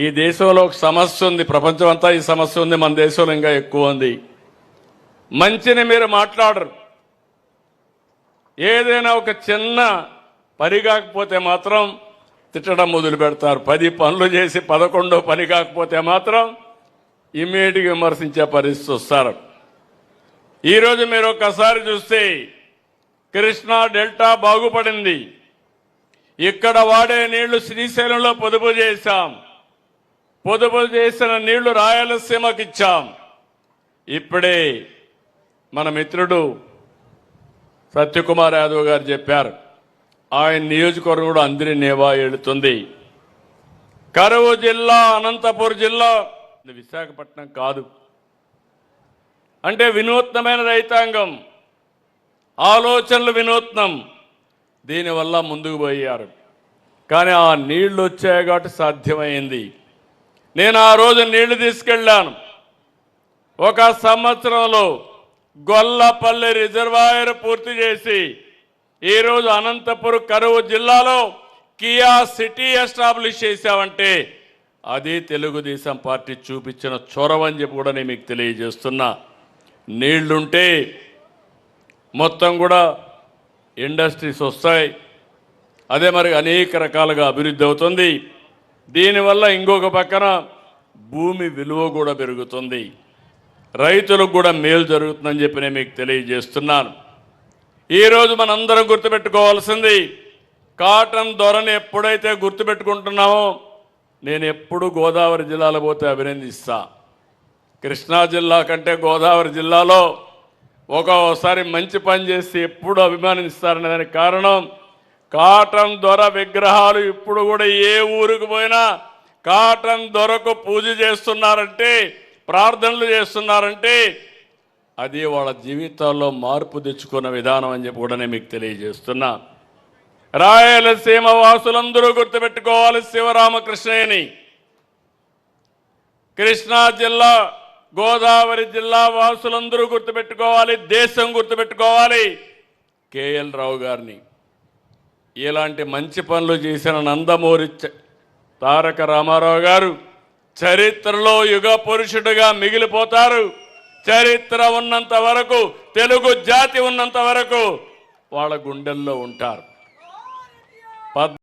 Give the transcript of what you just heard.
ఈ దేశంలో ఒక సమస్య ఉంది, ప్రపంచం అంతా ఈ సమస్య ఉంది, మన దేశంలో ఇంకా ఎక్కువ ఉంది. మంచిని మీరు మాట్లాడరు. ఏదైనా ఒక చిన్న పని కాకపోతే మాత్రం తిట్టడం మొదలు పెడతారు. 10 పనులు చేసి 11వ పని కాకపోతే మాత్రం ఇమ్మీడియట్గా విమర్శించే పరిస్థితి వస్తారు. ఈరోజు మీరు ఒక్కసారి చూస్తే కృష్ణా డెల్టా బాగుపడింది. ఇక్కడ వాడే నీళ్లు శ్రీశైలంలో పొదుపు చేశాం. పొదుపు చేసిన నీళ్లు రాయలసీమకి ఇచ్చాం. ఇప్పుడే మన మిత్రుడు సత్యకుమార్ యాదవ్ గారు చెప్పారు, ఆయన నియోజకవర్గం కూడా అందరి నేవా వెళుతుంది. కరువు జిల్లా అనంతపూర్ జిల్లా, విశాఖపట్నం కాదు. అంటే వినూత్నమైన రైతాంగం, ఆలోచనలు వినూత్నం. దీనివల్ల ముందుకు పోయారు. కానీ ఆ నీళ్లు వచ్చాయి కాబట్టి సాధ్యమైంది. నేను ఆ రోజు నీళ్లు తీసుకెళ్ళాను. 1 సంవత్సరంలో గొల్లపల్లి రిజర్వాయర్ పూర్తి చేసి ఈరోజు అనంతపురం కరువు జిల్లాలో కియా సిటీ ఎస్టాబ్లిష్ చేశామంటే అది తెలుగుదేశం పార్టీ చూపించిన చొరవని చెప్పి కూడా నేను మీకు తెలియజేస్తున్నా. నీళ్లుంటే మొత్తం కూడా ఇండస్ట్రీస్ వస్తాయి. అదే మరి అనేక రకాలుగా అభివృద్ధి అవుతుంది. దీనివల్ల ఇంకొక పక్కన భూమి విలువ కూడా పెరుగుతుంది, రైతులకు కూడా మేలు జరుగుతుందని చెప్పి నేను మీకు తెలియజేస్తున్నాను. ఈరోజు మనందరం గుర్తుపెట్టుకోవాల్సింది, కాటన్ ధరని ఎప్పుడైతే గుర్తుపెట్టుకుంటున్నామో, నేను ఎప్పుడు గోదావరి జిల్లాలో పోతే అభినందిస్తా. కృష్ణా జిల్లా కంటే గోదావరి జిల్లాలో ఒక్కోసారి మంచి పని చేసి ఎప్పుడు అభిమానిస్తారనే దానికి కారణం, కాటన్ దొర విగ్రహాలు ఇప్పుడు కూడా ఏ ఊరికి పోయినా కాటన్ దొరకు పూజ చేస్తున్నారంటే, ప్రార్థనలు చేస్తున్నారంటే అది వాళ్ళ జీవితాల్లో మార్పు తెచ్చుకున్న విధానం అని చెప్పి కూడా నేను మీకు తెలియజేస్తున్నా. రాయలసీమ వాసులందరూ గుర్తుపెట్టుకోవాలి శివరామకృష్ణయ్యని. కృష్ణా జిల్లా, గోదావరి జిల్లా వాసులందరూ గుర్తుపెట్టుకోవాలి, దేశం గుర్తుపెట్టుకోవాలి కేఎల్ రావు గారిని. ఇలాంటి మంచి పనులు చేసిన నందమూరి తారక రామారావు గారు చరిత్రలో యుగ పురుషుడిగా మిగిలిపోతారు. చరిత్ర ఉన్నంత వరకు, తెలుగు జాతి ఉన్నంత వరకు వాళ్ళ గుండెల్లో ఉంటారు.